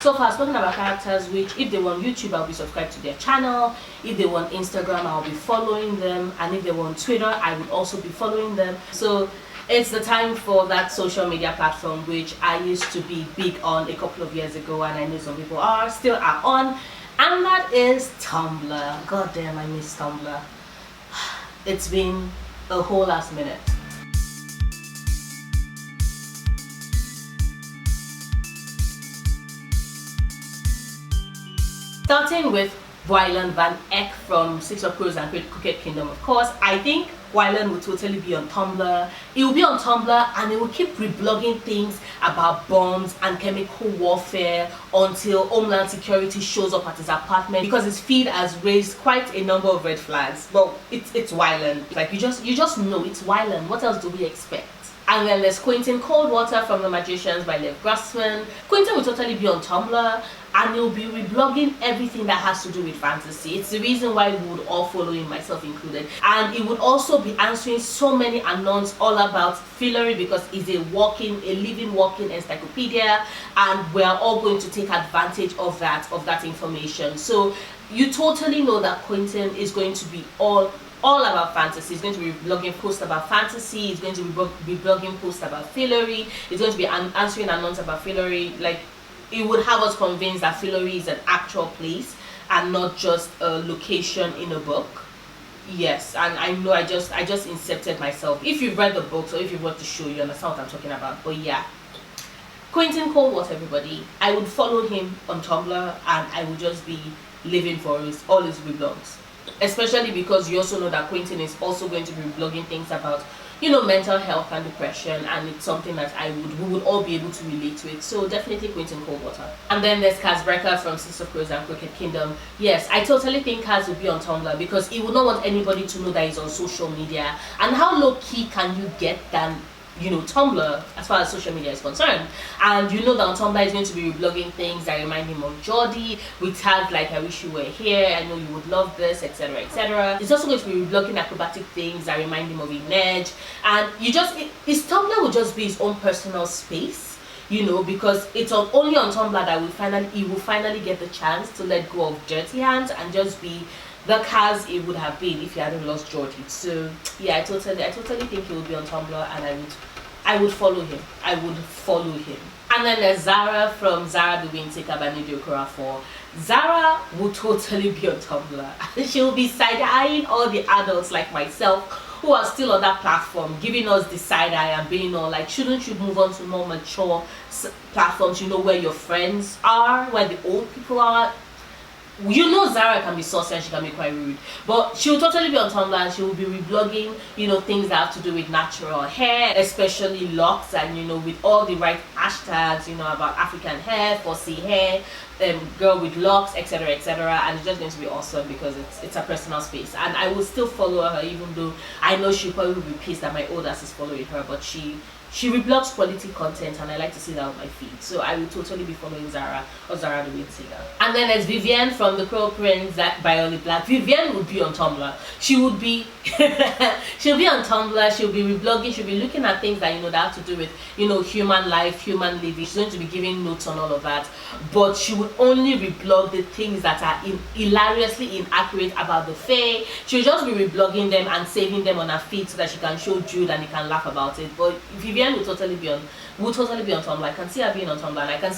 So far, spoken about characters which, if they want YouTube, I'll be subscribed to their channel. If they want Instagram, I'll be following them. And if they want Twitter, I would also be following them. So it's the time for that social media platform which I used to be big on a couple of years ago, and I know some people still are on, and that is Tumblr. God damn, I miss Tumblr. It's been a whole last minute. Starting with Wyland Van Eck from Six of Crows and Crooked Kingdom, of course. I think Wyland will totally be on Tumblr. It will be on Tumblr and it will keep reblogging things about bombs and chemical warfare until Homeland Security shows up at his apartment, because his feed has raised quite a number of red flags. Well, it's Wyland. Like, you just know it's Wyland. What else do we expect? And then there's Quentin Coldwater from The Magicians by Lev Grossman. Quentin will totally be on Tumblr, and he'll be reblogging everything that has to do with fantasy. It's the reason why we would all follow him, myself included. And he would also be answering so many anons all about fillery, because he's a living walking encyclopedia, and we're all going to take advantage of that information. So you totally know that Quentin is going to be all about fantasy. He's going to be blogging posts about fantasy. He's going to be blogging posts about fillery. He's going to be answering anons about fillery. Like, it would have us convinced that fillery is an actual place and not just a location in a book. Yes, and I know I just incepted myself. If you've read the books or if you've watched the show, you understand what I'm talking about. But yeah, Quentin Coldwater, everybody. I would follow him on Tumblr, and I would just be living for all his reblogs. Especially because you also know that Quentin is also going to be blogging things about, mental health and depression, and it's something that we would all be able to relate to it. So definitely Quentin Coldwater. And then there's Kaz Brecker from Six of Crows and Crooked Kingdom. Yes, I totally think Kaz will be on Tumblr, because he would not want anybody to know that he's on social media. And how low key can you get than Tumblr as far as social media is concerned? And you know that on Tumblr he's going to be reblogging things that remind him of Geordie, with tags like "I wish you were here," "I know you would love this," etc., etc. He's also going to be reblogging acrobatic things that remind him of Inedge, and his Tumblr will just be his own personal space, because it's only on Tumblr that he will finally get the chance to let go of dirty hands and just be the Kaz it would have been if he hadn't lost Geordie. So yeah, I totally think he would be on Tumblr, and I would follow him. And then there's Zara from Zara the Wind Taker by Nidio Okorafor. Zara will totally be on Tumblr. She'll be side-eyeing all the adults like myself who are still on that platform, giving us the side-eye and being all like, shouldn't you move on to more mature platforms, where your friends are, where the old people are. Zara can be saucy and she can be quite rude, but she will totally be on Tumblr, and she will be reblogging, things that have to do with natural hair, especially locks, and with all the right hashtags, about African hair, fussy hair, girl with locks, etc., etc. And it's just going to be awesome because it's a personal space, and I will still follow her, even though I know she'll probably be pissed that my old ass is following her, but she reblogs quality content, and I like to see that on my feed. So I will totally be following Zara, or Zara the Wind Taker. And then there's Viviana from The Crow Prince by Oli Black. Viviana would be on Tumblr. She'll be on Tumblr. She'll be reblogging. She'll be looking at things that that have to do with human life, human living. She's going to be giving notes on all of that, but she would only reblog the things that are hilariously inaccurate about the Fae. She'll just be reblogging them and saving them on her feed so that she can show Jude and he can laugh about it. But Viviana will totally be on Tumblr. I can see her being on Tumblr, and I can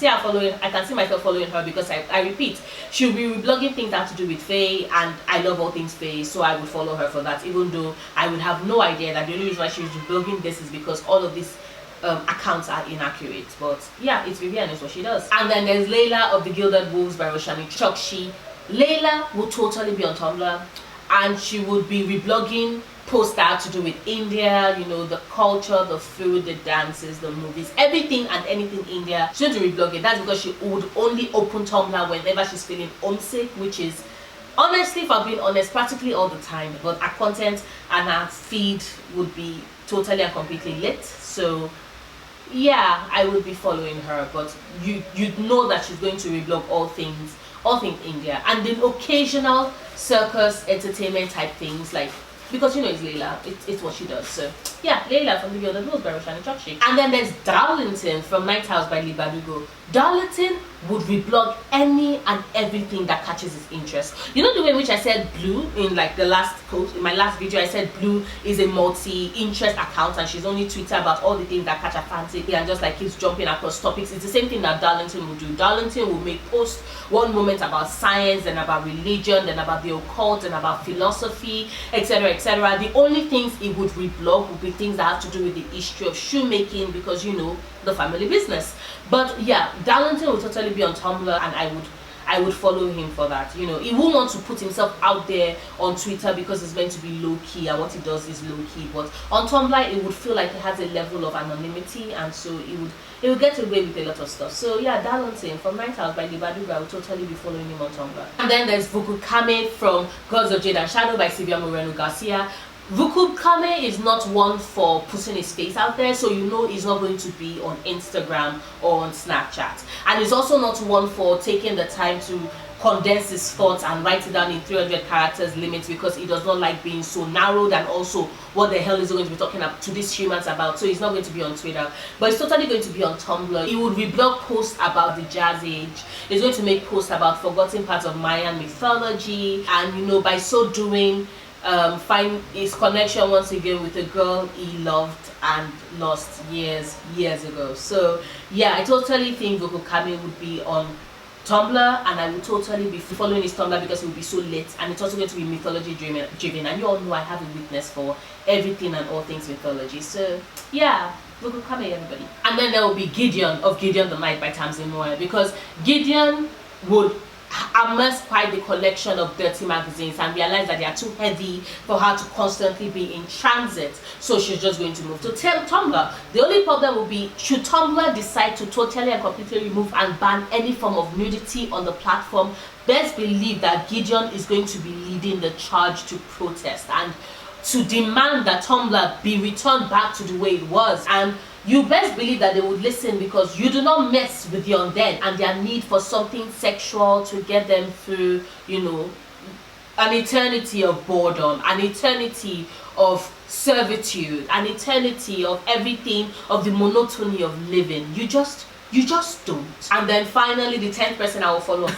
see myself following her, because I repeat, she'll be reblogging things that have to do with Fae, and I love all things Fae, so I would follow her for that, even though I would have no idea that the only reason why she's reblogging this is because all of these accounts are inaccurate. But yeah, it's Viviana, is what she does. And then there's Laila of the Gilded Wolves by Roshani Chokshi. Laila will totally be on Tumblr, and she would be reblogging posts that have to do with India, the culture, the food, the dances, the movies, everything and anything India. She's going to reblog it. That's because she would only open Tumblr whenever she's feeling homesick, which is, honestly, if I'm being honest, practically all the time. But her content and her feed would be totally and completely lit. So yeah, I would be following her, but you'd know that she's going to reblog all things India, and then occasional circus entertainment type things, like, because it's Laila, it's what she does. So yeah, Laila from The Gilded Wolves by Roshani Chokshi. And then there's Darlington from Night House by Lee Badugo. Darlington would reblog any and everything that catches his interest. You know the way in which I said Blue in like the last post, in my last video, I said Blue is a multi-interest account and she's only Twitter about all the things that catch her fancy and just like keeps jumping across topics. It's the same thing that Darlington will do. Darlington will make posts one moment about science, then about religion, then about the occult, and about philosophy, etc., etc. The only things he would reblog would be things that have to do with the history of shoemaking, because you know, the family business. But yeah, Darlington will totally be on Tumblr, and I would follow him for that. You know, he won't want to put himself out there on Twitter because it's meant to be low key, and what he does is low key. But on Tumblr, it would feel like it has a level of anonymity, and so it would get away with a lot of stuff. So yeah, Darlington from Night House by Libaduga, I would totally be following him on Tumblr. And then there's Vuku Kame from Gods of Jade and Shadow by Sylvia Moreno Garcia. Vuku Kame is not one for putting his face out there, so you know he's not going to be on Instagram or on Snapchat. And he's also not one for taking the time to condense his thoughts and write it down in 300 characters limits, because he does not like being so narrowed, and also what the hell is he going to be talking to these humans about. So he's not going to be on Twitter, but he's totally going to be on Tumblr. He would reblog posts about the Jazz Age. He's going to make posts about forgotten parts of Mayan mythology, and you know, by so doing, find his connection once again with a girl he loved and lost years ago. So yeah, I totally think Vuku Kame would be on Tumblr, and I would totally be following his Tumblr because it will be so lit, and it's also going to be mythology driven, and you all know I have a weakness for everything and all things mythology. So yeah, Vuku Kame, everybody. And then there will be Gideon of Gideon the Knight by Tamsin Moore, because Gideon would amass quite the collection of dirty magazines and realize that they are too heavy for her to constantly be in transit, so she's just going to move to Tumblr. The only problem will be, should Tumblr decide to totally and completely remove and ban any form of nudity on the platform, best believe that Gideon is going to be leading the charge to protest and to demand that Tumblr be returned back to the way it was. And you best believe that they would listen, because you do not mess with the undead and their need for something sexual to get them through, you know, an eternity of boredom, an eternity of servitude, an eternity of everything, of the monotony of living. You just don't. And then finally, the 10th person I will follow,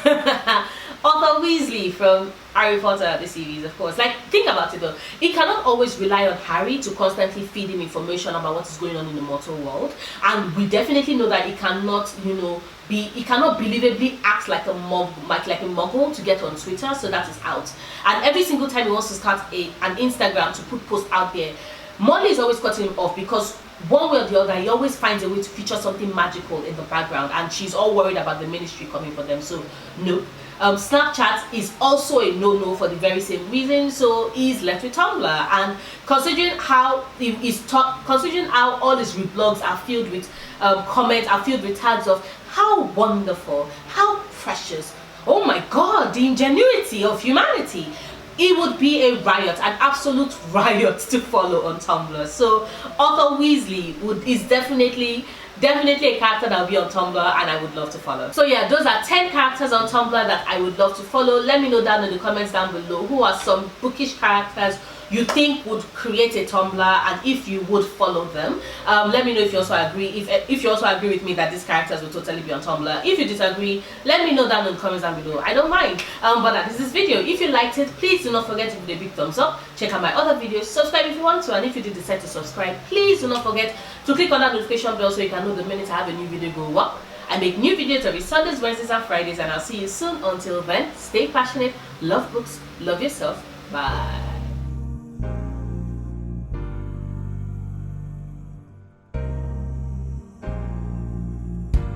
Arthur Weasley from Harry Potter, the series, of course. Like, think about it though. He cannot always rely on Harry to constantly feed him information about what is going on in the mortal world. And we definitely know that he cannot, you know, he cannot believably act like a muggle to get on Twitter, so that is out. And every single time he wants to start an Instagram to put posts out there, Molly is always cutting him off, because one way or the other, he always finds a way to feature something magical in the background, and she's all worried about the ministry coming for them. So nope. Snapchat is also a no-no for the very same reason, so he's left with Tumblr. And considering how all his reblogs are filled with comments, are filled with tags of how wonderful, how precious, oh my god, the ingenuity of humanity, it would be a riot, an absolute riot to follow on Tumblr. So Arthur Weasley is definitely a character that will be on Tumblr, and I would love to follow. So yeah, those are 10 characters on Tumblr that I would love to follow. Let me know down in the comments down below who are some bookish characters you think would create a Tumblr, and if you would follow them. Let me know if you also agree, if you also agree with me that these characters will totally be on Tumblr. If you disagree, let me know down in the comments down below. I don't mind. But that is this video. If you liked it, please do not forget to give it a big thumbs up. Check out my other videos, subscribe if you want to, and if you did decide to subscribe, please do not forget to click on that notification bell so you can know the minute I have a new video go up. I make new videos every Sundays, Wednesdays, and Fridays, and I'll see you soon. Until then, stay passionate, love books, love yourself. Bye.